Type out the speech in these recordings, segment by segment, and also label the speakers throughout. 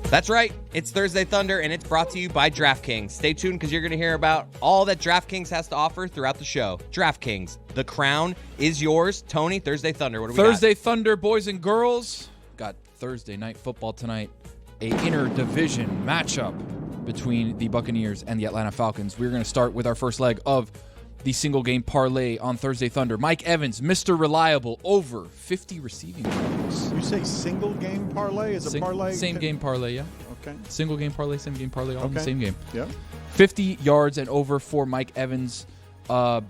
Speaker 1: That's right. It's Thursday Thunder, and it's brought to you by DraftKings. Stay tuned because you're going to hear about all that DraftKings has to offer throughout the show. DraftKings, the crown is yours. Tony, Thursday Thunder, what do we got?
Speaker 2: Thursday Thunder, boys and girls. Got Thursday night football tonight. A inter-division matchup between the Buccaneers and the Atlanta Falcons. We're going to start with our first leg of the single-game parlay on Thursday Thunder. Mike Evans, Mr. Reliable, over 50 receiving yards.
Speaker 3: You say single-game parlay? Is a parlay?
Speaker 2: Same-game parlay, yeah.
Speaker 3: Okay.
Speaker 2: Single-game parlay, same-game parlay, all in the same game.
Speaker 3: Yeah.
Speaker 2: 50 yards and over for Mike Evans.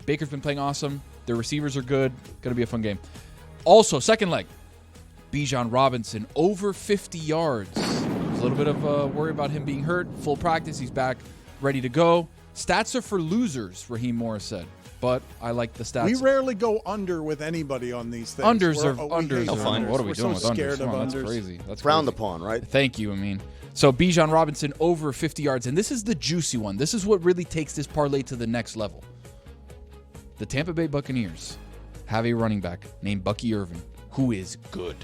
Speaker 2: Baker's been playing awesome. Their receivers are good. Going to be a fun game. Also, second leg, Bijan Robinson, over 50 yards. There's a little bit of worry about him being hurt. Full practice. He's back, ready to go. Stats are for losers, Raheem Morris said. But I like the stats.
Speaker 3: We rarely go under with anybody on these things.
Speaker 2: Unders are unders.
Speaker 1: What
Speaker 2: are we doing with
Speaker 3: scared
Speaker 2: unders?
Speaker 3: of
Speaker 2: That's
Speaker 3: unders.
Speaker 2: crazy. That's
Speaker 4: frowned
Speaker 2: crazy.
Speaker 4: upon, right?
Speaker 2: Thank you, Amin. So Bijan Robinson over 50 yards, and this is the juicy one. This is what really takes this parlay to the next level. The Tampa Bay Buccaneers have a running back named Bucky Irvin, who is good.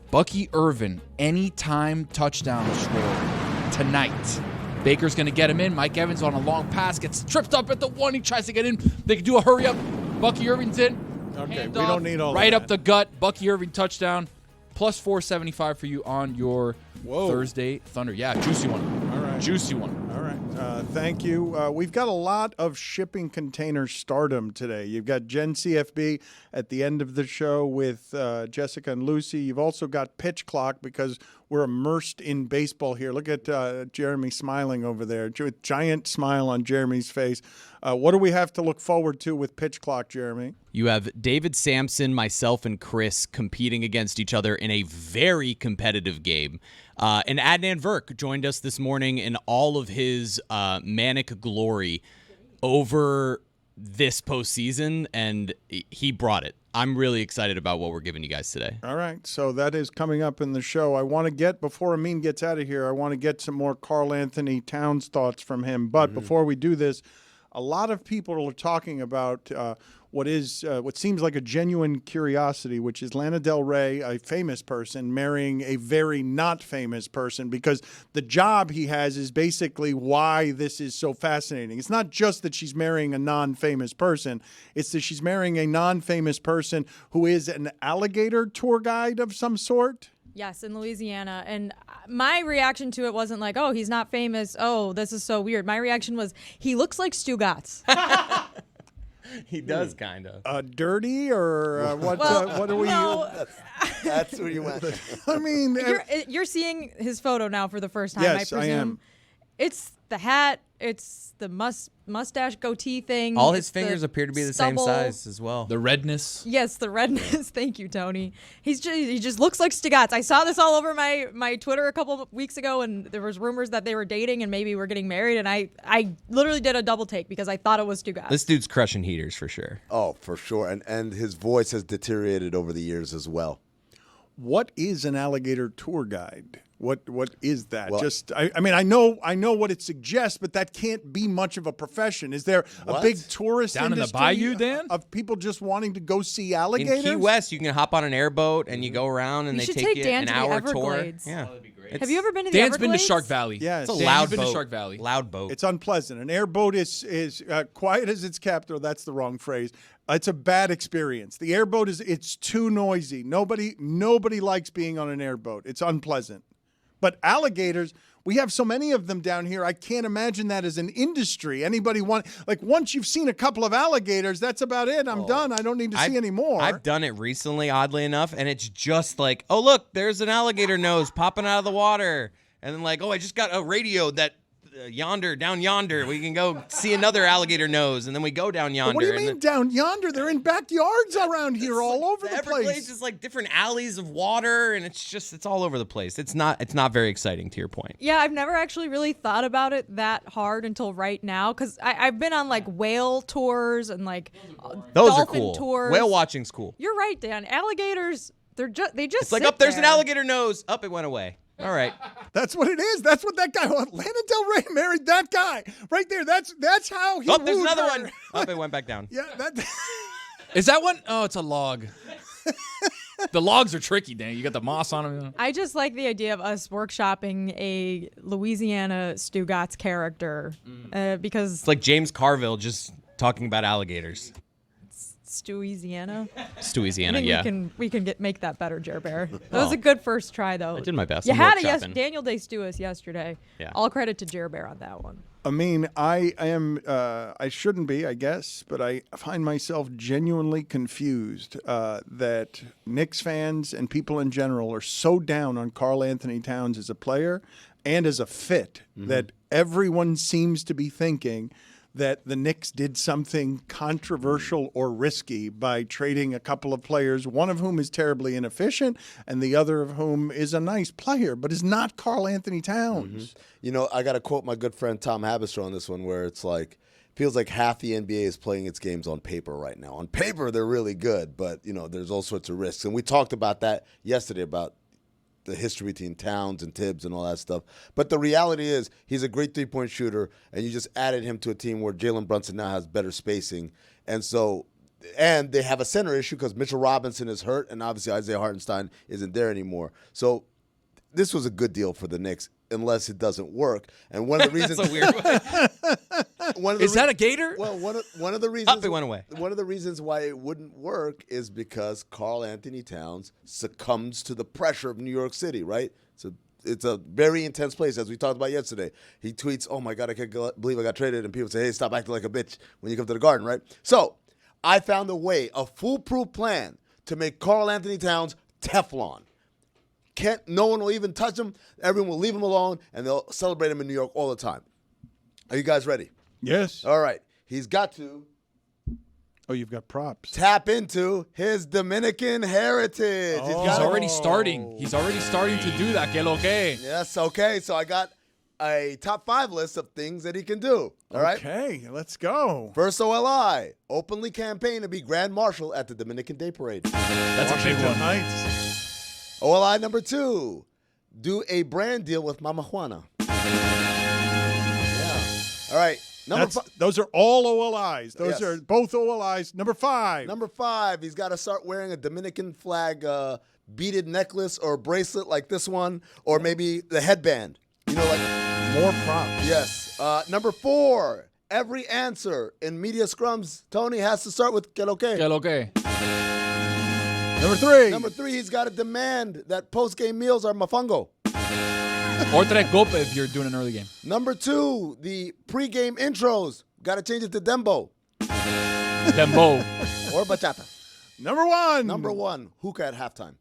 Speaker 2: Bucky Irvin, anytime touchdown score tonight. Baker's going to get him in. Mike Evans on a long pass, gets tripped up at the one. He tries to get in. They can do a hurry up. Bucky Irvin's in.
Speaker 3: Okay, we don't need all
Speaker 2: right
Speaker 3: of
Speaker 2: up
Speaker 3: that.
Speaker 2: the gut. Bucky Irving touchdown. Plus 475 for you on your Thursday Thunder. Yeah, juicy one.
Speaker 3: All right.
Speaker 2: Juicy one.
Speaker 3: All right. Thank you. We've got a lot of shipping container stardom today. You've got Jen CFB at the end of the show with Jessica and Lucy. You've also got Pitch Clock because we're immersed in baseball here. Look at Jeremy smiling over there. Giant smile on Jeremy's face. What do we have to look forward to with Pitch Clock, Jeremy?
Speaker 5: You have David Sampson, myself, and Chris competing against each other in a very competitive game. And Adnan Virk joined us this morning in all of his manic glory over this postseason, and he brought it. I'm really excited about what we're giving you guys today.
Speaker 3: All right, so that is coming up in the show. I want to get, before Amin gets out of here, I want to get some more Karl Anthony Towns thoughts from him. But before we do this, a lot of people are talking about what seems like a genuine curiosity, which is Lana Del Rey, a famous person, marrying a very not famous person, because the job he has is basically why this is so fascinating. It's not just that she's marrying a non-famous person. It's that she's marrying a non-famous person who is an alligator tour guide of some sort.
Speaker 6: Yes, in Louisiana. And my reaction to it wasn't like, oh, he's not famous. Oh, this is so weird. My reaction was, he looks like Stugotz.
Speaker 1: He does, kind of.
Speaker 3: Dirty or what? What are we?
Speaker 6: No,
Speaker 4: That's where you went.
Speaker 3: I mean,
Speaker 6: you're seeing his photo now for the first time,
Speaker 3: Yes,
Speaker 6: I
Speaker 3: I
Speaker 6: presume.
Speaker 3: am.
Speaker 6: It's the hat. It's the mustache goatee thing.
Speaker 1: All his
Speaker 6: it's
Speaker 1: fingers
Speaker 6: the
Speaker 1: appear to be the same
Speaker 6: stubble.
Speaker 1: size as well.
Speaker 2: The redness.
Speaker 6: Yes, the redness. Thank you, Tony. He just looks like Stugotz. I saw this all over my Twitter a couple of weeks ago, and there was rumors that they were dating and maybe were getting married, and I literally did a double take because I thought it was Stugotz.
Speaker 1: This dude's crushing heaters for sure.
Speaker 4: Oh, for sure. And his voice has deteriorated over the years as well.
Speaker 3: what is an alligator tour guide? What is that?
Speaker 4: Well,
Speaker 3: I mean, I know what it suggests, but that can't be much of a profession. Is there a big tourist
Speaker 2: down in the
Speaker 3: industry
Speaker 2: bayou, Dan?
Speaker 3: of people just wanting to go see
Speaker 1: In
Speaker 3: alligators?
Speaker 1: Key West, you can hop on an airboat and you go around and
Speaker 6: You
Speaker 1: they
Speaker 6: should
Speaker 1: take
Speaker 6: take
Speaker 1: you
Speaker 6: Dan
Speaker 1: an
Speaker 6: to the
Speaker 1: hour tour.
Speaker 6: Everglades.
Speaker 1: Yeah.
Speaker 6: Have you ever been to the
Speaker 2: Dan's
Speaker 6: Everglades?
Speaker 2: been to Shark Valley.
Speaker 3: Yes.
Speaker 1: It's a
Speaker 2: Dan,
Speaker 1: loud
Speaker 2: you've been to
Speaker 1: boat.
Speaker 2: Shark Valley.
Speaker 1: Loud boat.
Speaker 3: It's unpleasant. An airboat is quiet as it's kept, or that's the wrong phrase. It's a bad experience. The airboat it's too noisy. Nobody likes being on an airboat. It's unpleasant. But alligators, we have so many of them down here. I can't imagine that as an industry. Anybody once you've seen a couple of alligators, that's about it. I'm done. I don't need to see any more.
Speaker 1: I've done it recently, oddly enough, and it's just like, oh, look, there's an alligator nose popping out of the water. And then like, oh, I just got a radio that down yonder, we can go see another alligator nose, and then we go down yonder.
Speaker 3: What do you mean down yonder? They're in backyards around here, all over the
Speaker 1: Everglades
Speaker 3: place.
Speaker 1: is like different alleys of water, and it's all over the place. It's not very exciting, to your point.
Speaker 6: Yeah, I've never actually really thought about it that hard until right now, because I've been on like whale tours and like
Speaker 1: Those
Speaker 6: dolphin
Speaker 1: are cool.
Speaker 6: tours.
Speaker 1: Whale watching's cool.
Speaker 6: You're right, Dan. Alligators, they just
Speaker 1: It's like,
Speaker 6: sit
Speaker 1: there's an
Speaker 6: there.
Speaker 1: alligator nose. Up, it went away. All right.
Speaker 3: That's what it is. That's what that guy. Lana Del Rey married that guy right there. That's how he.
Speaker 1: Oh, there's
Speaker 3: wooed
Speaker 1: another
Speaker 3: her.
Speaker 1: one. Up, it went back down.
Speaker 3: Yeah, that.
Speaker 2: Is that one? Oh, it's a log. The logs are tricky, Dan. You got the moss on them.
Speaker 6: I just like the idea of us workshopping a Louisiana Stugotz character because
Speaker 1: It's like James Carville just talking about alligators.
Speaker 6: Louisiana.
Speaker 5: Louisiana,
Speaker 6: I think
Speaker 5: yeah.
Speaker 6: we can make that better, Jer Bear. That was a good first try, though.
Speaker 5: I did my best.
Speaker 6: You
Speaker 5: I'm
Speaker 6: had
Speaker 5: workshopping.
Speaker 6: Daniel Day Stewis yesterday.
Speaker 5: Yeah.
Speaker 6: All credit to Jer Bear on that one.
Speaker 3: I mean, I am, I shouldn't be, I guess, but I find myself genuinely confused that Knicks fans and people in general are so down on Karl Anthony Towns as a player and as a fit that everyone seems to be thinking that the Knicks did something controversial or risky by trading a couple of players, one of whom is terribly inefficient and the other of whom is a nice player, but is not Karl Anthony Towns.
Speaker 4: You know, I got to quote my good friend Tom Haberstroh on this one, where it's like, feels like half the NBA is playing its games on paper right now. On paper, they're really good, but, you know, there's all sorts of risks. And we talked about that yesterday, about the history between Towns and Tibbs and all that stuff. But the reality is he's a great three-point shooter, and you just added him to a team where Jalen Brunson now has better spacing. And they have a center issue because Mitchell Robinson is hurt, and obviously Isaiah Hartenstein isn't there anymore. So this was a good deal for the Knicks, unless it doesn't work. And one of the reasons
Speaker 1: That's a weird way.
Speaker 2: Is that a gator?
Speaker 4: Well, one of the reasons
Speaker 1: It went away.
Speaker 4: One of the reasons why it wouldn't work is because Karl Anthony Towns succumbs to the pressure of New York City, right? It's a very intense place, as we talked about yesterday. He tweets, "Oh my God, I can't believe I got traded," and people say, "Hey, stop acting like a bitch when you come to the Garden," right? So I found a foolproof plan to make Karl Anthony Towns Teflon. No one will even touch him. Everyone will leave him alone, and they'll celebrate him in New York all the time. Are you guys ready?
Speaker 3: Yes.
Speaker 4: All right. He's got to
Speaker 3: Oh, you've got props.
Speaker 4: tap into his Dominican heritage.
Speaker 3: Oh.
Speaker 4: He's
Speaker 2: He's
Speaker 4: got
Speaker 2: already starting. He's already starting to do that. Que lo que?
Speaker 4: Yes, okay. So I got a top 5 list of things that he can do. All right.
Speaker 3: Okay, let's go.
Speaker 4: First OLI, openly campaign to be Grand Marshal at the Dominican Day Parade.
Speaker 2: That's a big one.
Speaker 3: Nights.
Speaker 4: OLI number 2, do a brand deal with Mama Juana. Yeah. All right.
Speaker 3: Those are all OLIs. Those
Speaker 4: Yes.
Speaker 3: are both OLIs. Number 5.
Speaker 4: Number 5, he's got to start wearing a Dominican flag beaded necklace or bracelet like this one, or maybe the headband. You know, like
Speaker 3: More props.
Speaker 4: yes. Number 4, every answer in media scrums, Tony, has to start with que lo que.
Speaker 2: Que lo que?
Speaker 3: Number 3.
Speaker 4: Number 3, he's got to demand that post-game meals are mofongo.
Speaker 2: Or tres copa if you're doing an early game.
Speaker 4: Number 2, the pre-game intros, got to change it to dembo
Speaker 2: Dembo.
Speaker 4: or bachata.
Speaker 3: Number 1.
Speaker 4: Number 1, hookah at halftime.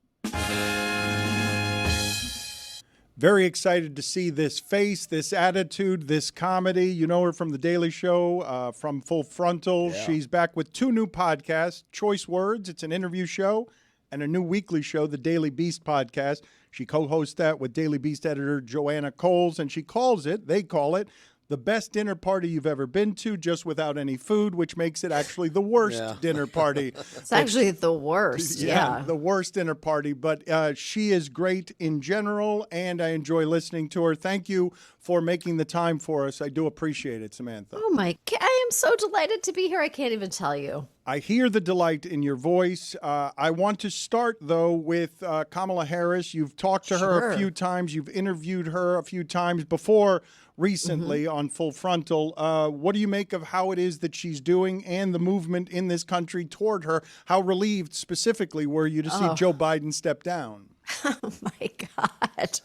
Speaker 3: Very excited to see this face, this attitude, this comedy. You know her from The Daily Show, from Full Frontal.
Speaker 4: Yeah.
Speaker 3: She's back with 2 new podcasts, Choice Words, it's an interview show, and a new weekly show, The Daily Beast Podcast. She co-hosts that with Daily Beast editor Joanna Coles, and they call it, the best dinner party you've ever been to, just without any food, which makes it actually the worst dinner party.
Speaker 7: It's actually the worst. Yeah.
Speaker 3: The worst dinner party. But she is great in general, and I enjoy listening to her. Thank you for making the time for us. I do appreciate it, Samantha.
Speaker 7: Oh my! I am so delighted to be here. I can't even tell you.
Speaker 3: I hear the delight in your voice. I want to start, though, with Kamala Harris. You've talked to her a few times. You've interviewed her a few times before recently on Full Frontal. What do you make of how it is that she's doing and the movement in this country toward her? How relieved specifically were you to see Joe Biden step down?
Speaker 7: Oh my God.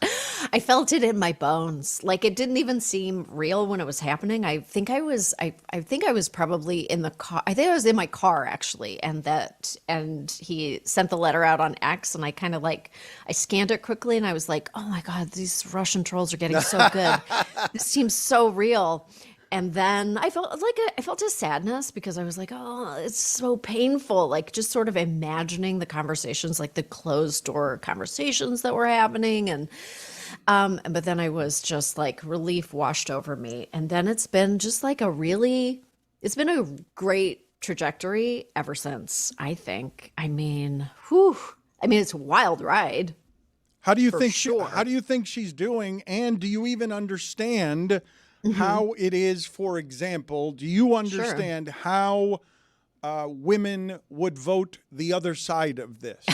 Speaker 7: I felt it in my bones. Like it didn't even seem real when it was happening. I think I was probably in the car. I think I was in my car actually. And he sent the letter out on X, and I kind of I scanned it quickly and I was like, oh my God, these Russian trolls are getting so good. This seems so real. And then I felt a sadness because I was like, oh, it's so painful. Like just sort of imagining the conversations, like the closed door conversations that were happening. And but then I was just like relief washed over me. And then it's been just like it's been a great trajectory ever since, I think. I mean, it's a wild ride.
Speaker 3: How do you
Speaker 7: For
Speaker 3: think
Speaker 7: sure.
Speaker 3: how do you think she's doing? And do you even understand how it is, for example, do you understand how women would vote the other side of this?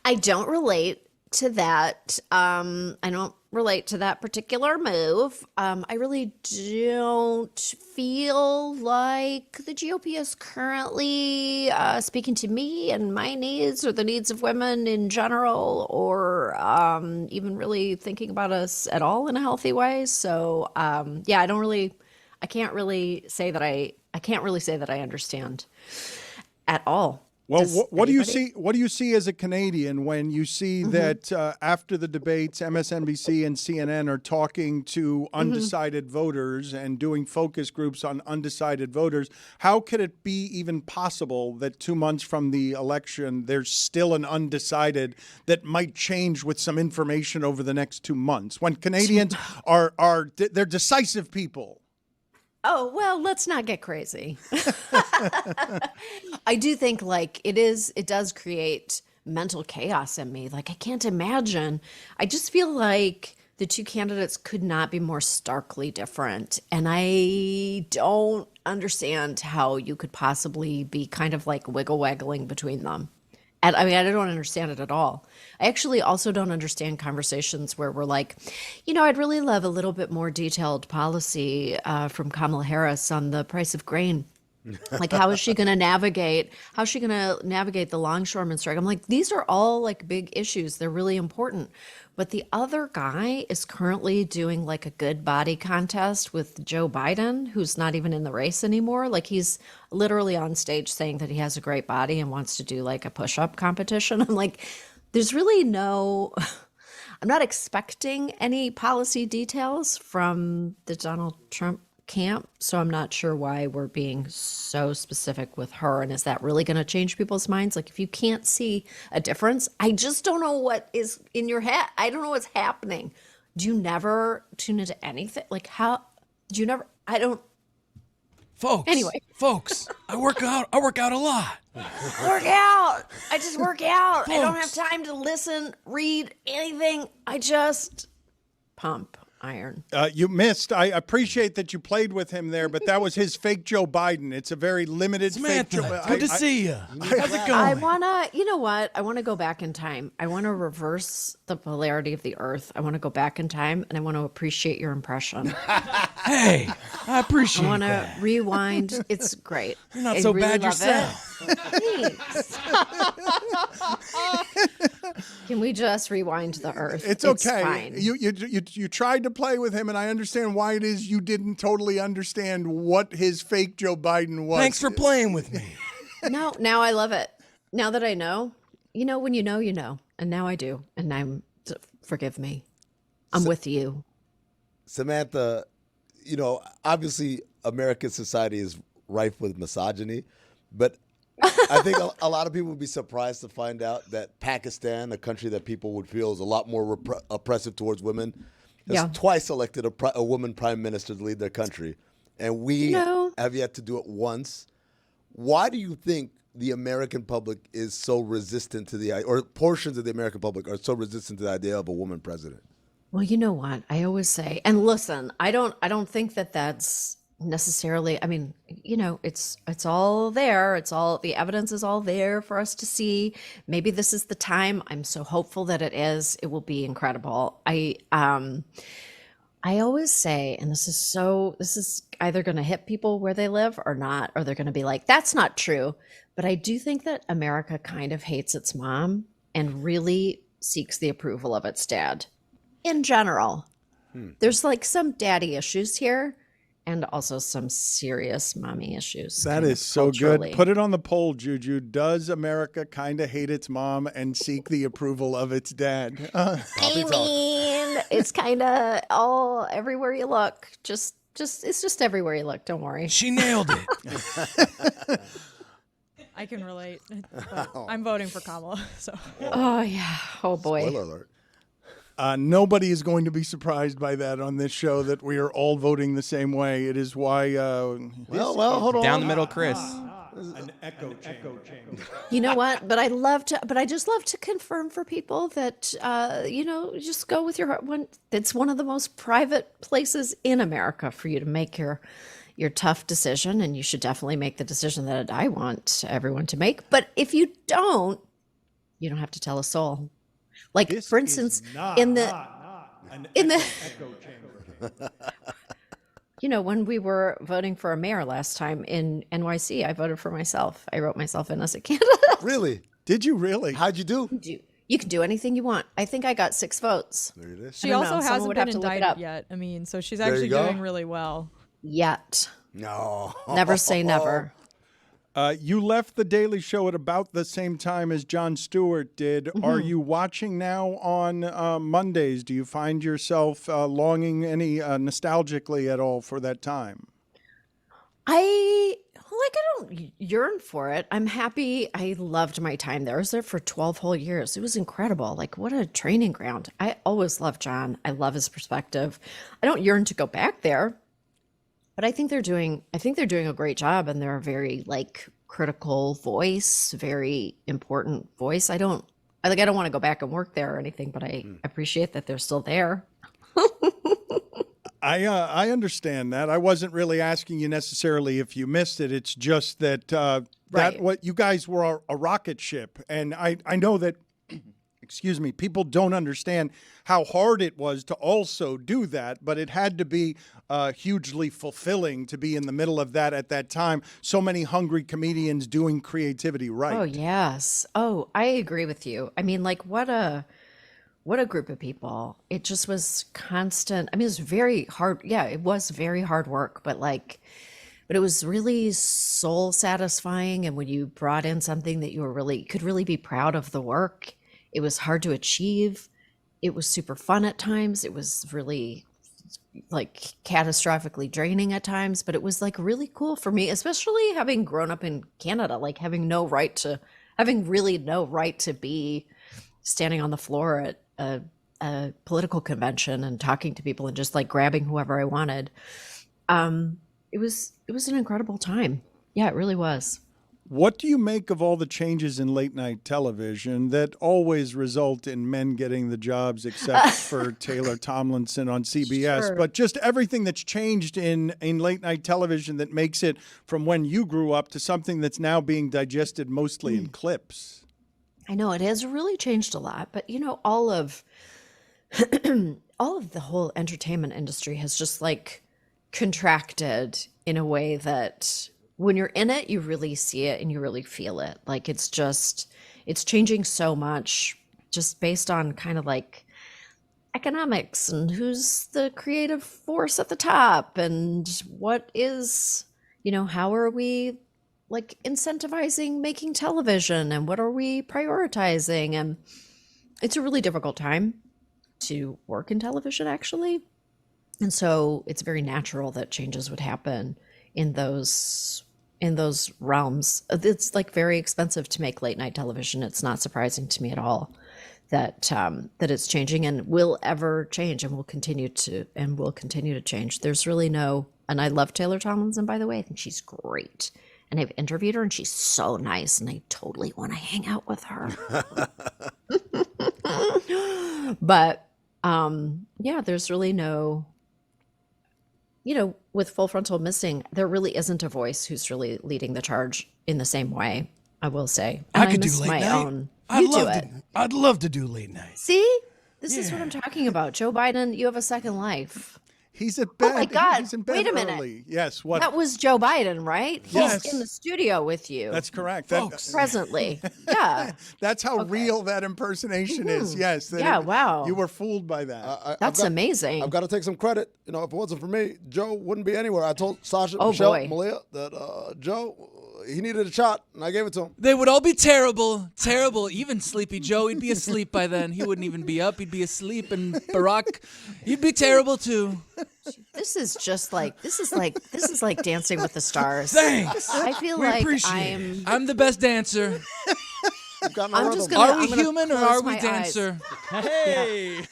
Speaker 7: I don't relate to that. I don't relate to that particular move. I really don't feel like the GOP is currently speaking to me and my needs or the needs of women in general, or even really thinking about us at all in a healthy way. So yeah, I can't really say that I understand at all.
Speaker 3: Well,
Speaker 7: Does
Speaker 3: what do you
Speaker 7: anybody?
Speaker 3: see? What do you see as a Canadian when you see that after the debates, MSNBC and CNN are talking to undecided voters and doing focus groups on undecided voters? How could it be even possible that 2 months from the election, there's still an undecided that might change with some information over the next 2 months? When Canadians they're decisive people.
Speaker 7: Oh, well, let's not get crazy. I do think like it does create mental chaos in me. Like I can't imagine. I just feel like the two candidates could not be more starkly different. And I don't understand how you could possibly be kind of like wiggle-waggling between them. And I mean, I don't understand it at all. I actually also don't understand conversations where we're like, I'd really love a little bit more detailed policy from Kamala Harris on the price of grain. Like, how is she going to navigate? How's she going to navigate the longshoreman strike? I'm like, these are all like big issues. They're really important. But the other guy is currently doing like a good body contest with Joe Biden, who's not even in the race anymore. Like he's literally on stage saying that he has a great body and wants to do like a push-up competition. I'm like, there's really no, I'm not expecting any policy details from the Donald Trump camp. So I'm not sure why we're being so specific with her. And is that really going to change people's minds? Like if you can't see a difference, I just don't know what is in your head. I don't know what's happening. Do you never tune into anything? Like how do you never, I don't.
Speaker 2: Folks, I work out a lot.
Speaker 7: Work out. I just work out. I don't have time to listen, read anything. I just pump iron.
Speaker 3: You missed. I appreciate that you played with him there, but that was his fake Joe Biden. It's a very limited
Speaker 2: Samantha,
Speaker 3: fake Joe.
Speaker 2: good to see you. How's it going?
Speaker 7: I want to, you know what? I want to go back in time. I want to reverse the polarity of the earth. I want to go back in time and I want to appreciate your impression.
Speaker 2: Hey, I appreciate
Speaker 7: I want to
Speaker 2: that.
Speaker 7: rewind. It's great.
Speaker 2: You're not
Speaker 7: I
Speaker 2: so
Speaker 7: really
Speaker 2: bad
Speaker 7: love
Speaker 2: yourself.
Speaker 7: it. Thanks. Can we just rewind the earth?
Speaker 3: It's okay.
Speaker 7: Fine.
Speaker 3: You tried to play with him, and I understand why it is you didn't totally understand what his fake Joe Biden was.
Speaker 2: Thanks for playing with me.
Speaker 7: No, now I love it. Now that I know, when you know, and now I do, and forgive me. I'm with you.
Speaker 4: Samantha, obviously American society is rife with misogyny, but I think a lot of people would be surprised to find out that Pakistan, a country that people would feel is a lot more oppressive towards women, has twice elected a woman prime minister to lead their country. And we have yet to do it once. Why do you think the American public is so resistant to or portions of the American public are so resistant to the idea of a woman president?
Speaker 7: Well, you know what? I always say, and listen, I don't think that that's necessarily, I mean, it's all there. It's all, the evidence is all there for us to see. Maybe this is the time. I'm so hopeful that it is. It will be incredible. I always say, and this is either going to hit people where they live or not, or they're going to be like, that's not true. But I do think that America kind of hates its mom and really seeks the approval of its dad in general. There's like some daddy issues here. And also some serious mommy issues.
Speaker 3: That is so good. Put it on the poll, Juju. Does America kind of hate its mom and seek the approval of its dad?
Speaker 7: I mean, it's kind of all everywhere you look. It's just everywhere you look. Don't worry.
Speaker 2: She nailed it.
Speaker 6: I can relate. I'm voting for Kamala. So.
Speaker 7: Oh yeah. Oh boy.
Speaker 4: Spoiler alert.
Speaker 3: Nobody is going to be surprised by that on this show, that we are all voting the same way. It is why.
Speaker 4: Well, hold on.
Speaker 1: Down the middle, Chris.
Speaker 3: An echo chamber.
Speaker 7: You know what? But I just love to confirm for people that, just go with your heart. It's one of the most private places in America for you to make your tough decision. And you should definitely make the decision that I want everyone to make. But if you don't, You don't have to tell a soul. Like,
Speaker 3: This
Speaker 7: for
Speaker 3: is
Speaker 7: instance,
Speaker 3: not
Speaker 7: in the
Speaker 3: an
Speaker 7: in the
Speaker 3: echo chamber.
Speaker 7: when we were voting for a mayor last time in NYC, I voted for myself. I wrote myself in as a candidate.
Speaker 4: Really?
Speaker 3: Did you really?
Speaker 4: How'd you do?
Speaker 7: You can do anything you want. I think I got 6 votes.
Speaker 4: There it is.
Speaker 6: She
Speaker 7: don't
Speaker 6: also
Speaker 7: know. Someone
Speaker 6: hasn't
Speaker 7: would
Speaker 6: been
Speaker 7: have to look it
Speaker 6: indicted
Speaker 7: up.
Speaker 6: yet. I mean, so she's
Speaker 4: There you
Speaker 6: actually
Speaker 4: go.
Speaker 6: doing really well.
Speaker 7: Yet.
Speaker 4: No.
Speaker 7: Never say never.
Speaker 3: You left The Daily Show at about the same time as Jon Stewart did. Are you watching now on Mondays? Do you find yourself longing any nostalgically at all for that time?
Speaker 7: I don't yearn for it. I'm happy. I loved my time there. I was there for 12 whole years. It was incredible. Like, what a training ground. I always loved John. I love his perspective. I don't yearn to go back there, but I think they're doing a great job, and they're a very like critical voice, very important voice. I don't want to go back and work there or anything, but I appreciate that they're still there.
Speaker 3: I understand that. I wasn't really asking you necessarily if you missed it. It's just that
Speaker 7: Right.
Speaker 3: what you guys were a rocket ship, and I know that. Excuse me. People don't understand how hard it was to also do that, but it had to be hugely fulfilling to be in the middle of that at that time. So many hungry comedians doing creativity right.
Speaker 7: Oh, yes. Oh, I agree with you. I mean, like, what a group of people. It just was constant. I mean, it was very hard. Yeah, it was very hard work, but it was really soul satisfying. And when you brought in something that you could really be proud of the work, it was hard to achieve. It was super fun at times. It was really like catastrophically draining at times, but it was like really cool for me, especially having grown up in Canada, like having really no right to be standing on the floor at a political convention and talking to people and just like grabbing whoever I wanted. It was an incredible time. Yeah, it really was.
Speaker 3: What do you make of all the changes in late night television that always result in men getting the jobs, except for Taylor Tomlinson on CBS?
Speaker 7: Sure.
Speaker 3: But just everything that's changed in late night television that makes it from when you grew up to something that's now being digested mostly in clips.
Speaker 7: I know it has really changed a lot, but all of the whole entertainment industry has just like contracted in a way that when you're in it, you really see it and you really feel it. Like it's changing so much just based on kind of like economics and who's the creative force at the top and what is, how are we like incentivizing making television and what are we prioritizing? And it's a really difficult time to work in television, actually. And so it's very natural that changes would happen in those realms. It's like very expensive to make late night television. It's not surprising to me at all that it's changing and will ever change and will continue to change. There's really no, and I love Taylor Tomlinson, by the way. I think she's great. And I've interviewed her and she's so nice and I totally want to hang out with her. But yeah, there's really no, with Full Frontal Missing, there really isn't a voice who's really leading the charge in the same way, I will say. And
Speaker 1: I could do
Speaker 7: miss
Speaker 1: late
Speaker 7: my
Speaker 1: night.
Speaker 7: own. You do it.
Speaker 1: I'd love to do late night.
Speaker 7: See? This is what I'm talking about. Joe Biden, you have a second life.
Speaker 3: He's at bed.
Speaker 7: Oh my God.
Speaker 3: He's in bed
Speaker 7: Wait a minute.
Speaker 3: early. Yes. What?
Speaker 7: That was Joe Biden, right?
Speaker 3: Yes.
Speaker 7: He's in the studio with you.
Speaker 3: That's correct.
Speaker 7: Presently. Yeah.
Speaker 3: That's how real that impersonation is. Yes.
Speaker 7: Yeah, wow.
Speaker 3: You were fooled by that.
Speaker 7: That's amazing.
Speaker 4: I've got to take some credit. If it wasn't for me, Joe wouldn't be anywhere. I told Sasha,
Speaker 7: Oh,
Speaker 4: Michelle,
Speaker 7: boy.
Speaker 4: Malia that Joe, he needed a shot, and I gave it to him.
Speaker 2: They would all be terrible. Even Sleepy Joe, he'd be asleep by then. He wouldn't even be up. He'd be asleep. And Barack, he'd be terrible too.
Speaker 7: This is like Dancing with the Stars.
Speaker 2: Thanks.
Speaker 7: I feel
Speaker 2: We
Speaker 7: like
Speaker 2: appreciate I'm the best dancer.
Speaker 4: You've got my
Speaker 7: I'm
Speaker 4: rhythm.
Speaker 7: just gonna.
Speaker 2: Are we
Speaker 7: I'm gonna
Speaker 2: human or
Speaker 7: close
Speaker 2: are we
Speaker 7: my eyes.
Speaker 2: dancer?
Speaker 1: Hey.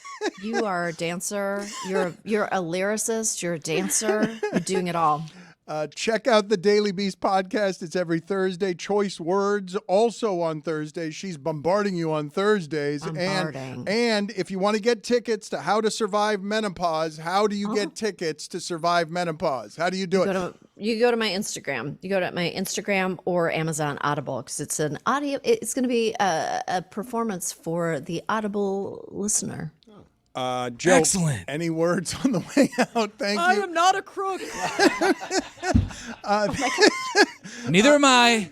Speaker 7: You are a dancer. You're a lyricist. You're a dancer. You're doing it all.
Speaker 3: Check out the Daily Beast podcast. It's every Thursday. Choice Words also on Thursdays. She's bombarding you on Thursdays.
Speaker 7: Bombarding.
Speaker 3: And if you want to get tickets to How to Survive Menopause, how do you get tickets to survive menopause? How do you do it?
Speaker 7: You go to my Instagram. You go to my Instagram or Amazon Audible because it's an audio. It's going to be a performance for the Audible listener.
Speaker 3: Joe,
Speaker 1: Excellent.
Speaker 3: Any words on the way out? Thank you.
Speaker 6: I am not a crook.
Speaker 2: Neither am I.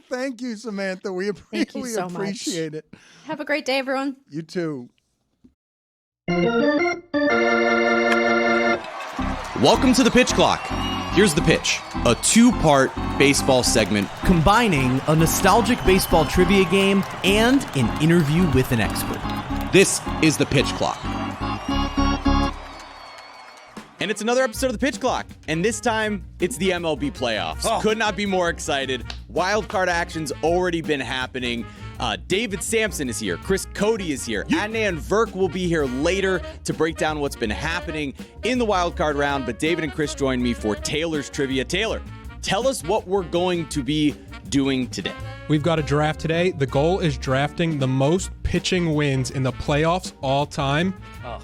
Speaker 3: Thank you, Samantha. We
Speaker 7: Thank you so much.
Speaker 3: appreciate it.
Speaker 7: Have a great day, everyone.
Speaker 3: You too.
Speaker 5: Welcome to the Pitch Clock. Here's the pitch, a two-part baseball segment
Speaker 8: combining a nostalgic baseball trivia game and an interview with an expert.
Speaker 5: This is the Pitch Clock. And it's another episode of the Pitch Clock. And this time, it's the MLB playoffs. Could not be more excited. Wild card action's already been happening. David Sampson is here. Chris Cody is here. Adnan Verk will be here later to break down what's been happening in the wild card round. But David and Chris join me for Taylor's Trivia. Taylor, tell us what we're going to be doing today.
Speaker 9: We've got a draft today. The goal is drafting the most pitching wins in the playoffs all time.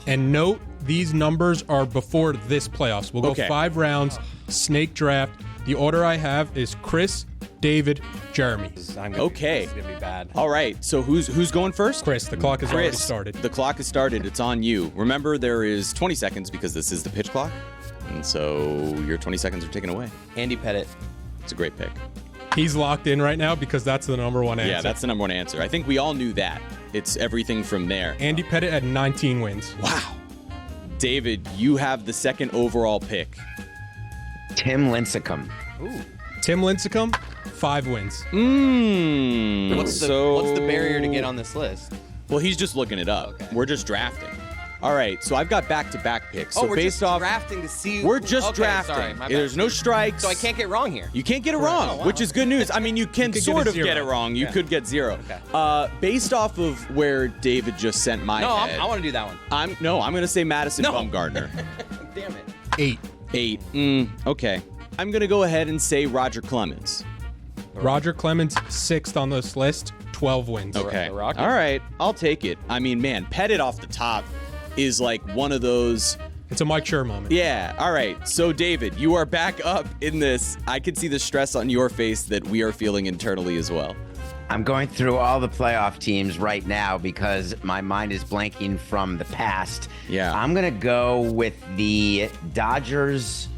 Speaker 9: And note, these numbers are before this playoffs. We'll go 5 rounds, snake draft. The order I have is Chris, David, Jeremy.
Speaker 5: Okay.
Speaker 1: It's gonna be bad.
Speaker 5: All right. So who's going first?
Speaker 9: Chris, the clock has already
Speaker 5: Chris,
Speaker 9: started.
Speaker 5: The clock has started. It's on you. Remember, there is 20 seconds because this is the pitch clock. And so your 20 seconds are taken away.
Speaker 1: Andy Pettit.
Speaker 5: It's a great pick.
Speaker 9: He's locked in right now because that's the number one answer.
Speaker 5: Yeah, that's the number one answer. I think we all knew that. It's everything from there.
Speaker 9: Andy Pettit at 19 wins.
Speaker 5: Wow. David, you have the second overall pick.
Speaker 10: Tim Lincecum.
Speaker 9: Tim Lincecum, 5 wins.
Speaker 1: What's the barrier to get on this list?
Speaker 5: Well, he's just looking it up.
Speaker 1: Okay.
Speaker 5: We're just drafting. All right, so I've got back-to-back picks. So
Speaker 1: we're
Speaker 5: based
Speaker 1: just
Speaker 5: off,
Speaker 1: drafting to see.
Speaker 5: we're just
Speaker 1: Okay,
Speaker 5: drafting.
Speaker 1: Sorry, my bad.
Speaker 5: There's no strikes.
Speaker 1: So I can't get wrong here.
Speaker 5: You can't get it wrong, which is good news. I mean, you can
Speaker 9: could
Speaker 5: sort
Speaker 9: get a
Speaker 5: of get it
Speaker 9: zero.
Speaker 5: wrong. You could get 0.
Speaker 1: Okay.
Speaker 5: Based off of where David just sent my
Speaker 1: No,
Speaker 5: head,
Speaker 1: I want to do that one.
Speaker 5: I'm going to say Madison
Speaker 1: No.
Speaker 5: Bumgarner.
Speaker 1: Damn it.
Speaker 9: 8.
Speaker 5: 8. Okay. I'm going to go ahead and say Roger Clemens.
Speaker 9: Roger Clemens, 6th on this list, 12 wins.
Speaker 5: Okay.
Speaker 1: The Rocket.
Speaker 5: All right. I'll take it. I mean, man, Pettit off the top is like one of those.
Speaker 9: It's a Mike Schur moment.
Speaker 5: Yeah. All right. So, David, you are back up in this. I can see the stress on your face that we are feeling internally as well.
Speaker 10: I'm going through all the playoff teams right now because my mind is blanking from the past.
Speaker 5: Yeah.
Speaker 10: I'm going to go with the Dodgers,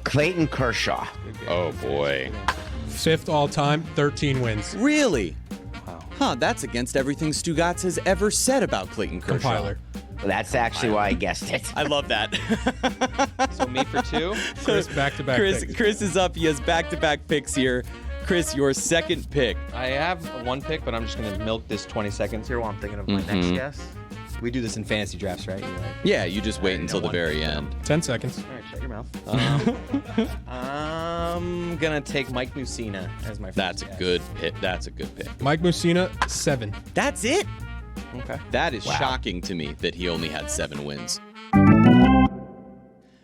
Speaker 10: Clayton Kershaw.
Speaker 5: Oh, boy.
Speaker 9: 5th all time, 13 wins.
Speaker 5: Really? Wow. Huh. That's against everything Stugotz has ever said about Clayton Kershaw.
Speaker 9: Compiler.
Speaker 10: That's actually why I guessed it.
Speaker 5: I love that.
Speaker 1: So me for 2.
Speaker 9: Chris, back-to-back picks.
Speaker 5: Chris is up. He has back-to-back picks here. Chris, your second pick.
Speaker 1: I have one pick, but I'm just gonna milk this 20 seconds here while I'm thinking of my next guess. We do this in fantasy drafts, right? You're like,
Speaker 5: Yeah, you just wait until the
Speaker 1: one
Speaker 5: very
Speaker 1: pick.
Speaker 5: end.
Speaker 9: 10 seconds.
Speaker 1: all right, shut your mouth. I'm gonna take Mike Mussina as my first
Speaker 5: That's a
Speaker 1: guess.
Speaker 5: good pick. That's a good pick.
Speaker 9: Mike Mussina, 7.
Speaker 5: That's it?
Speaker 1: Okay.
Speaker 5: That is shocking to me that he only had 7 wins.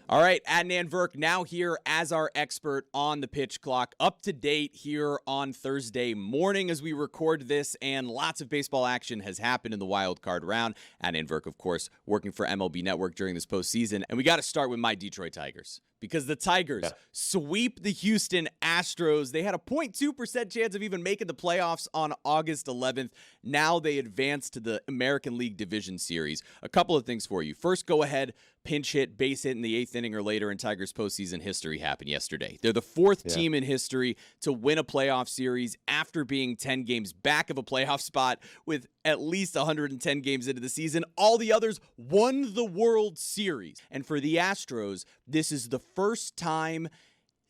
Speaker 5: All right, Adnan Verk now here as our expert on the pitch clock, up to date here on Thursday morning as we record this, and lots of baseball action has happened in the wild card round. Adnan Verk, of course, working for MLB Network during this postseason, and we got to start with my Detroit Tigers. Because the Tigers sweep the Houston Astros. They had a 0.2% chance of even making the playoffs on August 11th. Now they advance to the American League Division Series. A couple of things for you. First, go ahead, pinch hit, base hit in the 8th inning or later in Tigers postseason history happened yesterday. They're the 4th team in history to win a playoff series after being 10 games back of a playoff spot with at least 110 games into the season. All the others won the World Series. And for the Astros, this is the first time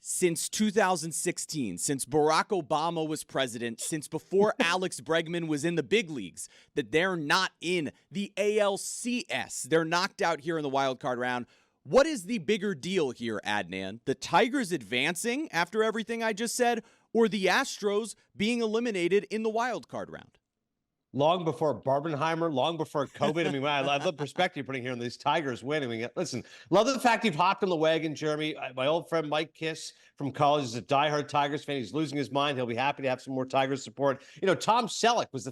Speaker 5: since 2016, since Barack Obama was president, since before Alex Bregman was in the big leagues, that they're not in the ALCS. They're knocked out here in the wild card round. What is the bigger deal here, Adnan? The Tigers advancing after everything I just said, or the Astros being eliminated in the wild card round?
Speaker 11: long before Barbenheimer, long before COVID. I mean, I love the perspective you're putting here on these Tigers winning. I mean, listen, love the fact you've hopped on the wagon, Jeremy. My old friend Mike Kiss from college is a diehard Tigers fan. He's losing his mind. He'll be happy to have some more Tigers support. You know, Tom Selleck was the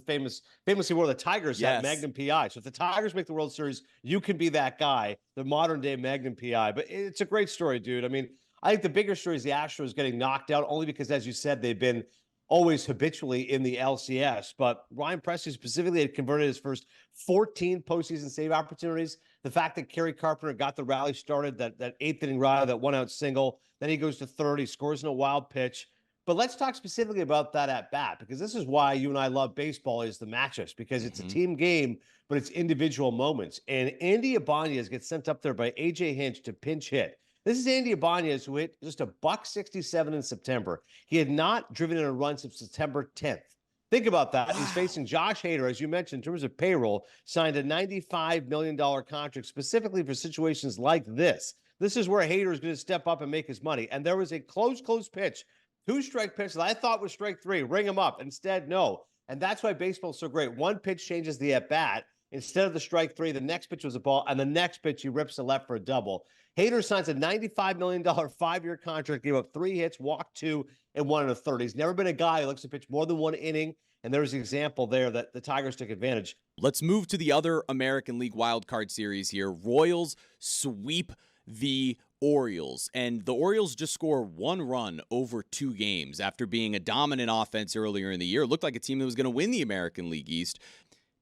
Speaker 11: famously wore the Tigers at Magnum PI. So if the Tigers make the World Series, you can be that guy, the modern day Magnum PI. But it's a great story, dude. I mean, I think the bigger story is the Astros getting knocked out only because, as you said, they've been always habitually in the LCS, but Ryan Pressly specifically had converted his first 14 postseason save opportunities. The fact that Kerry Carpenter got the rally started, that eighth inning rally, that 1-out single, then he goes to third, he scores in a wild pitch. But let's talk specifically about that at bat, because this is why you and I love baseball, is the matchups, because it's a team game, but it's individual moments. And Andy Ibanez gets sent up there by A.J. Hinch to pinch hit. This is Andy Ibanez, who hit just a $167 in September. He had not driven in a run since September 10th. Think about that. Wow. He's facing Josh Hader, as you mentioned, in terms of payroll, signed a $95 million contract specifically for situations like this. This is where Hader is going to step up and make his money. And there was a close pitch, 2-strike pitch that I thought was strike three. Ring him up. Instead, no. And that's why baseball is so great. One pitch changes the at-bat. Instead of the strike three, the next pitch was a ball, and the next pitch he rips to left for a double. Hader signs a $95 million 5-year contract, gave up 3 hits, walked 2, and 1 1/3. He's never been a guy who likes to pitch more than 1 inning, and there's an example there that the Tigers took advantage.
Speaker 5: Let's move to the other American League wildcard series here. Royals sweep the Orioles, and the Orioles just score 1 run over 2 games after being a dominant offense earlier in the year. It looked like a team that was going to win the American League East.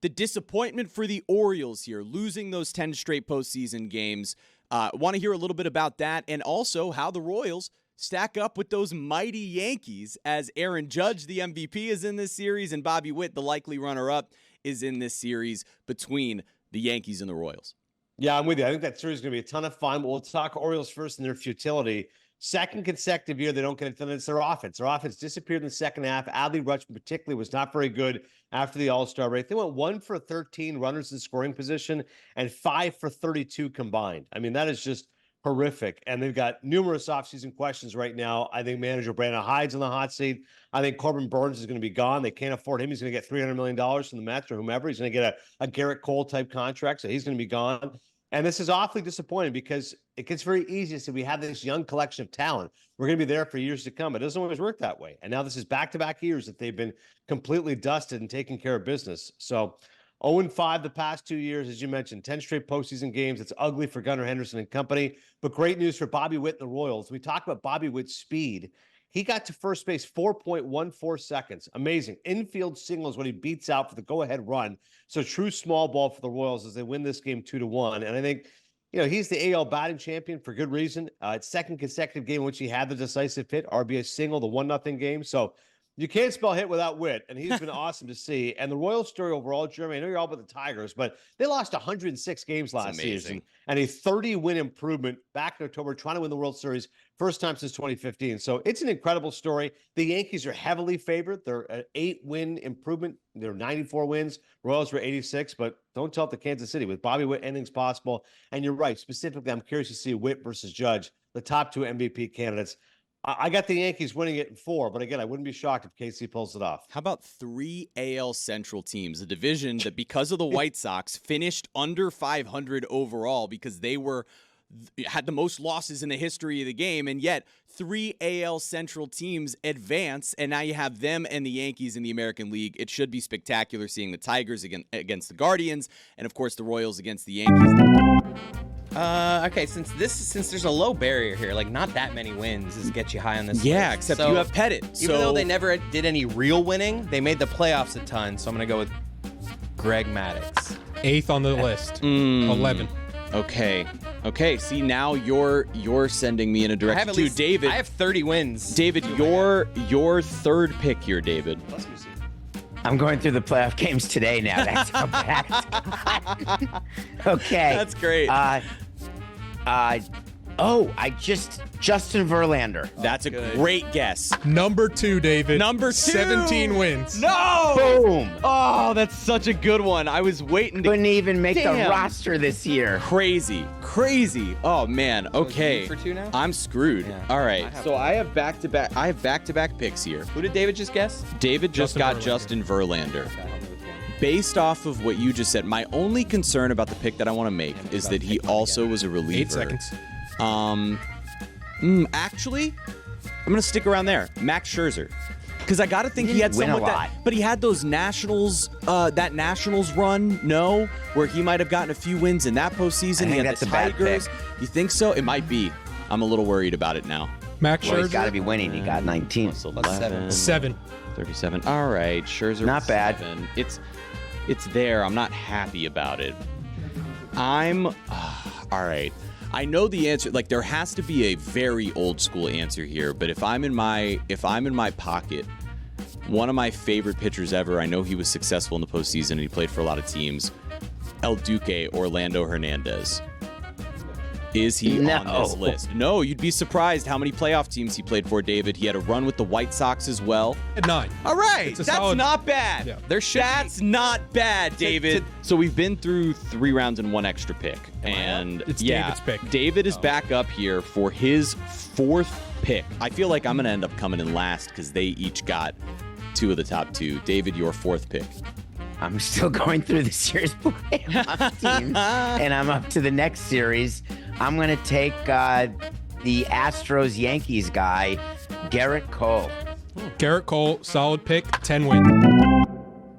Speaker 5: The disappointment for the Orioles here, losing those 10 straight postseason games. Want to hear a little bit about that, and also how the Royals stack up with those mighty Yankees, as Aaron Judge, the MVP, is in this series, and Bobby Witt, the likely runner-up, is in this series between the Yankees and the Royals.
Speaker 11: Yeah, I'm with you. I think that series is going to be a ton of fun. But we'll talk Orioles first and their futility. Second consecutive year they don't get it done. It's their offense. Their offense disappeared in the second half. Adley Rutschman particularly was not very good after the All-Star break. They went 1 for 13 runners in scoring position and 5 for 32 combined. I mean, that is just horrific. And they've got numerous offseason questions right now. I think manager Brandon Hyde's on the hot seat. I think Corbin Burns is going to be gone. They can't afford him. He's going to get $300 million from the Mets or whomever. He's going to get a Garrett Cole type contract, so he's going to be gone. And this is awfully disappointing because it gets very easy to say we have this young collection of talent. We're going to be there for years to come. It doesn't always work that way. And now this is back-to-back years that they've been completely dusted and taking care of business. So 0-5 the past 2 years, as you mentioned, 10 straight postseason games. It's ugly for Gunnar Henderson and company, but great news for Bobby Witt and the Royals. We talk about Bobby Witt's speed. He got to first base 4.14 seconds. Amazing. Infield single is what he beats out for the go-ahead run. So true small ball for the Royals as they win this game 2-1. And I think, he's the AL batting champion for good reason. It's second consecutive game in which he had the decisive hit, RBI single, the 1-0 game. So you can't spell hit without Witt, and he's been awesome to see. And the Royals story overall, Jeremy, I know you're all about the Tigers, but they lost 106 games last season and a 30-win improvement back in October, trying to win the World Series, first time since 2015. So it's an incredible story. The Yankees are heavily favored. They're an 8-win improvement. They're 94 wins. Royals were 86, but don't tell it to Kansas City. With Bobby Witt, anything's possible. And you're right. Specifically, I'm curious to see Witt versus Judge, the top 2 MVP candidates. I got the Yankees winning it in 4, but again, I wouldn't be shocked if KC pulls it off.
Speaker 5: How about 3 AL Central teams, a division that, because of the White Sox, finished under 500 overall because they had the most losses in the history of the game, and yet 3 AL Central teams advance, and now you have them and the Yankees in the American League. It should be spectacular seeing the Tigers against the Guardians, and of course the Royals against the Yankees.
Speaker 1: Okay, since there's a low barrier here, like not that many wins is get you high on this
Speaker 5: Yeah,
Speaker 1: list.
Speaker 5: except
Speaker 1: So,
Speaker 5: you have Pettit.
Speaker 1: Even though they never did any real winning, they made the playoffs a ton, so I'm going to go with Greg Maddux.
Speaker 9: 8th on the list. 11.
Speaker 5: Okay. See, now you're sending me in a direction too, David.
Speaker 1: I have 30 wins.
Speaker 5: David, your third pick here, David.
Speaker 10: I'm going through the playoff games today now. That's how bad. Okay.
Speaker 5: That's great.
Speaker 10: Justin Verlander.
Speaker 5: That's a great guess.
Speaker 9: Number 2, David.
Speaker 5: Number 2.
Speaker 9: 17 wins.
Speaker 5: No!
Speaker 10: Boom.
Speaker 5: Oh, that's such a good one. I was waiting to...
Speaker 10: Couldn't even make the
Speaker 5: Damn.
Speaker 10: roster this year.
Speaker 5: Crazy. Oh, man. Okay.
Speaker 1: For 2 now?
Speaker 5: I'm screwed.
Speaker 1: Yeah.
Speaker 5: All right. So I have back-to-back picks here.
Speaker 1: Who did David just guess?
Speaker 5: David just
Speaker 9: Justin
Speaker 5: got
Speaker 9: Verlander.
Speaker 5: Justin Verlander. based off of what you just said, my only concern about the pick that I want to make is that he also was a reliever.
Speaker 9: 8 seconds.
Speaker 5: Actually, I'm going to stick around there. Max Scherzer. Because I got to think he had somewhat that, but he had those Nationals, that Nationals run, where he might have gotten a few wins in that postseason.
Speaker 10: I think
Speaker 5: he had
Speaker 10: that's
Speaker 5: the
Speaker 10: a bad
Speaker 5: Tigers.
Speaker 10: pick.
Speaker 5: You think so? It might be. I'm a little worried about it now.
Speaker 9: Max
Speaker 10: Well, he's
Speaker 9: Scherzer.
Speaker 10: got to be winning. He got 19.
Speaker 5: Plus 11,
Speaker 9: 7.
Speaker 5: 37. All right, Scherzer.
Speaker 10: Not bad.
Speaker 5: 7. It's there. I'm not happy about it. All right. I know the answer. Like, there has to be a very old school answer here, but if I'm in my pocket, one of my favorite pitchers ever, I know he was successful in the postseason and he played for a lot of teams, El Duque, Orlando Hernandez. Is he on this list? No, you'd be surprised how many playoff teams he played for, David. He had a run with the White Sox as well.
Speaker 9: At 9.
Speaker 5: All right,
Speaker 9: It's a
Speaker 5: that's
Speaker 9: solid-
Speaker 5: not bad.
Speaker 9: Yeah.
Speaker 5: That's not bad, David. So we've been through 3 rounds and 1 extra pick. And
Speaker 9: It's David's pick.
Speaker 5: David is back up here for his 4th pick. I feel like I'm going to end up coming in last because they each got 2 of the top 2. David, your 4th pick.
Speaker 10: I'm still going through the series playoff teams, and I'm up to the next series. I'm going to take the Astros-Yankees guy, Garrett Cole.
Speaker 9: Garrett Cole, solid pick, 10 wins.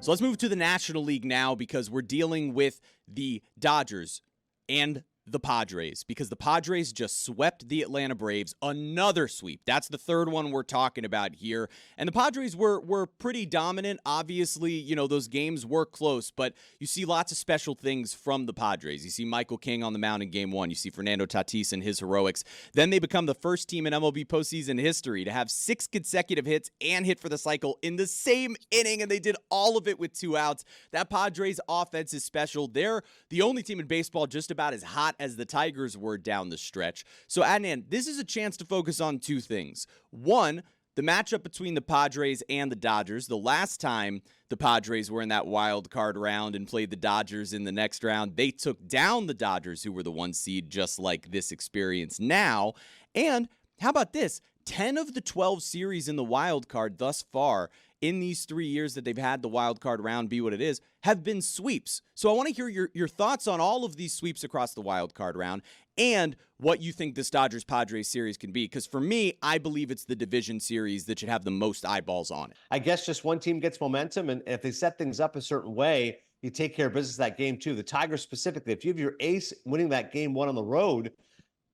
Speaker 5: So let's move to the National League now because we're dealing with the Dodgers and the Padres, because the Padres just swept the Atlanta Braves. Another sweep. That's the 3rd one we're talking about here. And the Padres were pretty dominant. Obviously, you know, those games were close, but you see lots of special things from the Padres. You see Michael King on the mound in Game 1. You see Fernando Tatis and his heroics. Then they become the first team in MLB postseason history to have 6 consecutive hits and hit for the cycle in the same inning, and they did all of it with 2 outs. That Padres offense is special. They're the only team in baseball just about as hot as the Tigers were down the stretch. So, Adnan, this is a chance to focus on 2 things. One, the matchup between the Padres and the Dodgers. The last time the Padres were in that wild card round and played the Dodgers in the next round, they took down the Dodgers, who were the 1 seed, just like this experience now. And how about this? 10 of the 12 series in the wild card thus far in these 3 years that they've had the wild card round be what it is, have been sweeps. So I want to hear your thoughts on all of these sweeps across the wild card round and what you think this Dodgers-Padres series can be. Because for me, I believe it's the division series that should have the most eyeballs on it.
Speaker 11: I guess just one team gets momentum, and if they set things up a certain way, you take care of business that game too. The Tigers specifically, if you have your ace winning that Game 1 on the road,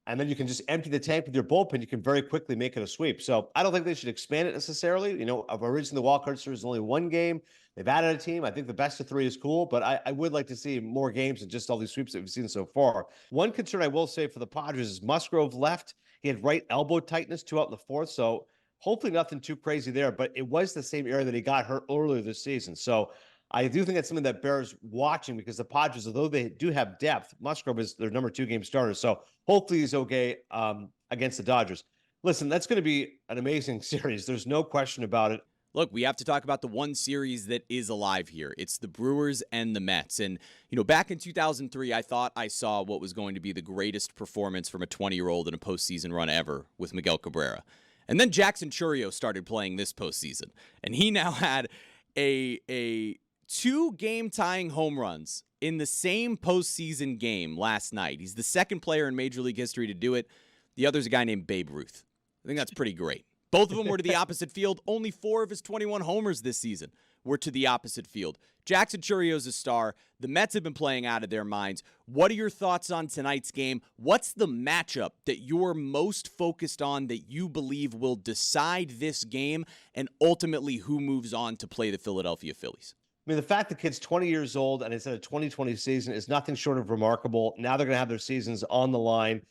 Speaker 11: and then you can just empty the tank with your bullpen, you can very quickly make it a sweep. So I don't think they should expand it necessarily. You know, originally the wild card series is only 1 game. They've added a team. I think the best of 3 is cool, but I would like to see more games than just all these sweeps that we've seen so far. One concern I will say for the Padres is Musgrove left. He had right elbow tightness 2 out in the 4th. So hopefully nothing too crazy there, but it was the same area that he got hurt earlier this season. So I do think that's something that bears watching, because the Padres, although they do have depth, Musgrove is their number 2 game starter. So hopefully he's okay against the Dodgers. Listen, that's going to be an amazing series. There's no question about it.
Speaker 5: Look, we have to talk about the one series that is alive here. It's the Brewers and the Mets. And, you know, back in 2003, I thought I saw what was going to be the greatest performance from a 20-year-old in a postseason run ever with Miguel Cabrera. And then Jackson Chourio started playing this postseason. And he now had a 2 game-tying home runs in the same postseason game last night. He's the 2nd player in Major League history to do it. The other's a guy named Babe Ruth. I think that's pretty great. Both of them were to the opposite field. Only 4 of his 21 homers this season were to the opposite field. Jackson Chourio's a star. The Mets have been playing out of their minds. What are your thoughts on tonight's game? What's the matchup that you're most focused on that you believe will decide this game and ultimately who moves on to play the Philadelphia Phillies?
Speaker 11: I mean, the fact the kid's 20 years old and it's in a 2020 season is nothing short of remarkable. Now they're going to have their seasons on the line.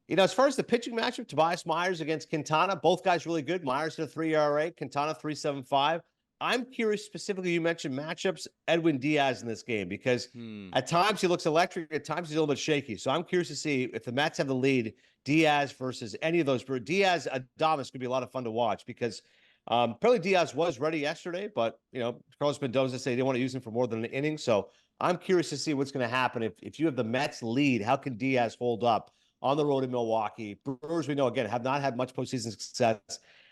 Speaker 11: You know, as far as the pitching matchup, Tobias Myers against Quintana, both guys really good. Myers at a 3 ERA, Quintana 3.75. I'm curious specifically, you mentioned matchups, Edwin Diaz in this game, because at times he looks electric, at times he's a little bit shaky. So I'm curious to see if the Mets have the lead, Diaz versus any of those. Diaz, Adames could be a lot of fun to watch, because apparently Diaz was ready yesterday, but, you know, Carlos Mendoza said they didn't want to use him for more than an inning. So I'm curious to see what's going to happen. If you have the Mets lead, how can Diaz hold up on the road in Milwaukee? Brewers, we know, again, have not had much postseason success.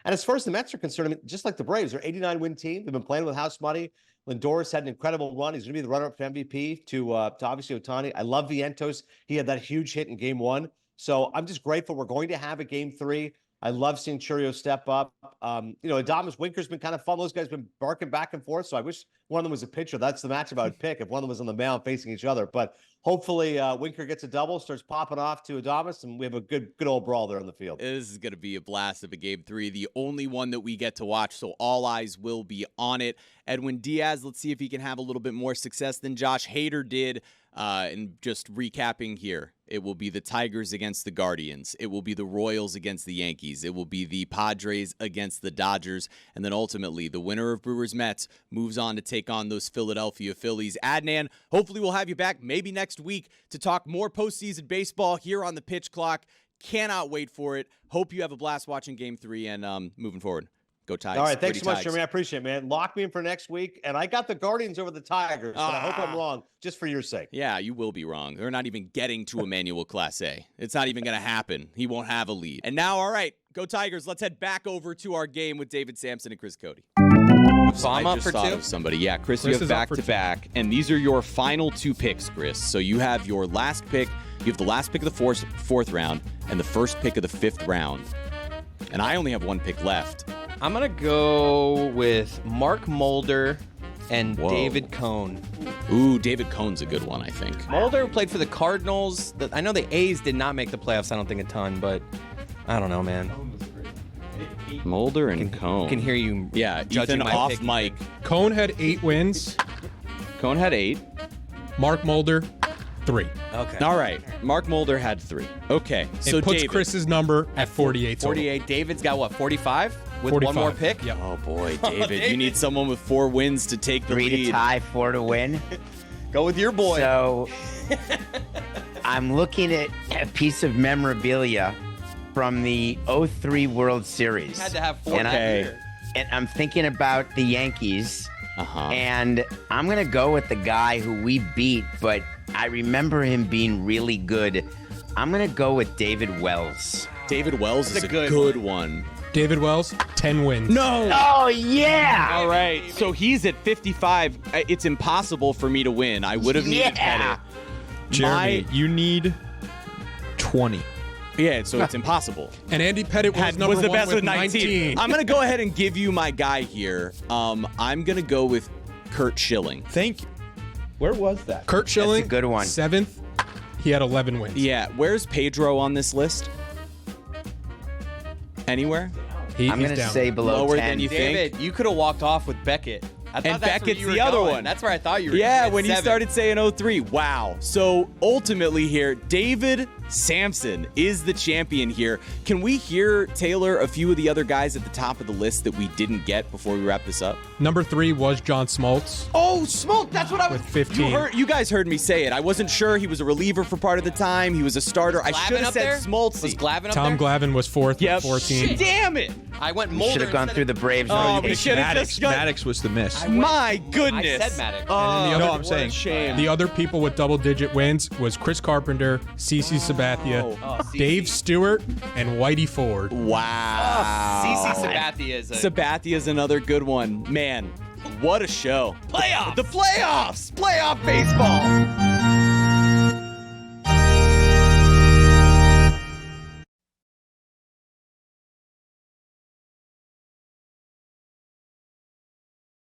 Speaker 11: And as far as the Mets are concerned, I mean, just like the Braves, they're an 89-win team. They've been playing with house money. Lindor's had an incredible run. He's going to be the runner-up for MVP to obviously Ohtani. I love Vientos. He had that huge hit in Game 1. So I'm just grateful we're going to have a Game 3. I love seeing Churio step up. Adames Winker's been kind of fun. Those guys have been barking back and forth. So I wish one of them was a pitcher. That's the matchup I would pick if one of them was on the mound facing each other. But hopefully Winker gets a double, starts popping off to Adames, and we have a good old brawl there on the field.
Speaker 5: This is going to be a blast of a Game 3, the only one that we get to watch, so all eyes will be on it. Edwin Diaz, let's see if he can have a little bit more success than Josh Hader did. And just recapping here, it will be the Tigers against the Guardians. It will be the Royals against the Yankees. It will be the Padres against the Dodgers. And then ultimately, the winner of Brewers-Mets moves on to take on those Philadelphia Phillies. Adnan, hopefully we'll have you back maybe next week to talk more postseason baseball here on the Pitch Clock. Cannot wait for it. Hope you have a blast watching Game 3 and moving forward. Go Tigers.
Speaker 11: All right, thanks so much,
Speaker 5: Tigers.
Speaker 11: Jeremy. I appreciate it, man. Lock me in for next week. And I got the Guardians over the Tigers, but I hope I'm wrong, just for your sake.
Speaker 5: Yeah, you will be wrong. They're not even getting to Emmanuel Class A. It's not even going to happen. He won't have a lead. And now, all right, go Tigers. Let's head back over to our game with David Sampson and Chris Cody.
Speaker 1: So I'm
Speaker 5: I
Speaker 1: up
Speaker 5: just
Speaker 1: for
Speaker 5: thought
Speaker 1: 2?
Speaker 5: of somebody. Yeah, Chris, you
Speaker 9: Chris
Speaker 5: have
Speaker 9: is up for
Speaker 5: back-to-back. And these are your final 2 picks, Chris. So you have your last pick. You have the last pick of the fourth round and the first pick of the 5th round. And I only have 1 pick left.
Speaker 1: I'm going to go with Mark Mulder and
Speaker 5: Whoa.
Speaker 1: David Cone.
Speaker 5: Ooh, David Cohn's a good one, I think.
Speaker 1: Mulder played for the Cardinals. I know the A's did not make the playoffs, I don't think a ton, but I don't know, man.
Speaker 5: Mulder and Cohn.
Speaker 1: Can hear you
Speaker 5: Ethan
Speaker 1: judging my
Speaker 5: off
Speaker 1: pick.
Speaker 5: mic.
Speaker 9: Cone had 8 wins.
Speaker 5: Cohn had 8.
Speaker 9: Mark Mulder, 3.
Speaker 1: Okay.
Speaker 5: All right. Mark Mulder had 3. Okay. So
Speaker 9: It puts
Speaker 5: David.
Speaker 9: Chris's number at 48 total.
Speaker 1: 48. David's got what, 45? With
Speaker 9: 45.
Speaker 1: one more pick?
Speaker 9: Yep.
Speaker 5: Oh, boy, David. You need someone with 4 wins to take the
Speaker 10: 3 to
Speaker 5: lead.
Speaker 10: tie, 4 to win.
Speaker 1: Go with your boy.
Speaker 10: So I'm looking at a piece of memorabilia from the 03 World Series.
Speaker 1: Had to have 4
Speaker 10: And and I'm thinking about the Yankees.
Speaker 5: Uh-huh.
Speaker 10: And I'm going to go with the guy who we beat, but I remember him being really good. I'm going to go with David Wells.
Speaker 5: David Wells
Speaker 1: That's
Speaker 5: is
Speaker 1: a
Speaker 5: a
Speaker 1: good
Speaker 5: good one.
Speaker 9: David Wells, 10 wins.
Speaker 5: No.
Speaker 10: Oh, yeah.
Speaker 5: All right. So he's at 55. It's impossible for me to win. I would have needed
Speaker 10: Yeah.
Speaker 5: Pettit.
Speaker 12: Jeremy, you need 20.
Speaker 5: Yeah, so it's impossible.
Speaker 9: And Andy Pettit was number
Speaker 5: was the
Speaker 9: 1
Speaker 5: best
Speaker 9: with
Speaker 5: with 19. I'm going to go ahead and give you my guy here. I'm going to go with Kurt Schilling.
Speaker 12: Thank you. Where was that?
Speaker 9: Kurt Schilling,
Speaker 10: That's a good one.
Speaker 9: 7th. He had 11 wins.
Speaker 5: Yeah, where's Pedro on this list? Anywhere?
Speaker 10: I'm
Speaker 9: He's
Speaker 10: going to
Speaker 9: down.
Speaker 10: say below
Speaker 5: Lower
Speaker 10: 10.
Speaker 5: than you
Speaker 1: David,
Speaker 5: think?
Speaker 1: you could have walked off with Beckett. I thought
Speaker 5: And
Speaker 1: that's where
Speaker 5: Beckett's
Speaker 1: you were
Speaker 5: the other
Speaker 1: going.
Speaker 5: one.
Speaker 1: That's where I thought you were
Speaker 5: Yeah,
Speaker 1: going.
Speaker 5: when he
Speaker 1: 7.
Speaker 5: started saying 03. Wow. So ultimately here, David Sampson is the champion here. Can we hear, Taylor, a few of the other guys at the top of the list that we didn't get before we wrap this up?
Speaker 9: Number 3 was John Smoltz.
Speaker 5: Oh, Smoke, that's what I was...
Speaker 9: With 15.
Speaker 5: You guys heard me say it. I wasn't sure he was a reliever for part of the time. He was a starter. I
Speaker 1: Glavine
Speaker 5: should have
Speaker 1: up
Speaker 5: said
Speaker 1: there?
Speaker 5: Smoltz.
Speaker 1: Was Glavine up
Speaker 9: Tom
Speaker 1: there?
Speaker 9: Glavine was 4th
Speaker 5: Yep.
Speaker 9: with 14.
Speaker 5: Damn it.
Speaker 1: I went
Speaker 10: You
Speaker 1: Mulder.
Speaker 10: should have gone
Speaker 1: instead
Speaker 10: through
Speaker 1: of-
Speaker 10: the Braves.
Speaker 5: Oh,
Speaker 10: rotation.
Speaker 5: we should have
Speaker 12: Maddox.
Speaker 5: just got...
Speaker 12: Maddox was the miss.
Speaker 5: My goodness.
Speaker 1: I said Maddox.
Speaker 5: Oh,
Speaker 9: And the
Speaker 12: no,
Speaker 9: other-
Speaker 12: I'm saying.
Speaker 5: shame.
Speaker 9: The other people with double-digit wins was Chris Carpenter, CeCe Sabathia,
Speaker 1: CeCe.
Speaker 9: Dave Stewart, and Whitey Ford.
Speaker 5: Wow.
Speaker 1: CeCe Sabathia is a...
Speaker 5: Sabathia's another good one. Man, what a show. Playoffs! The playoffs! Playoff baseball!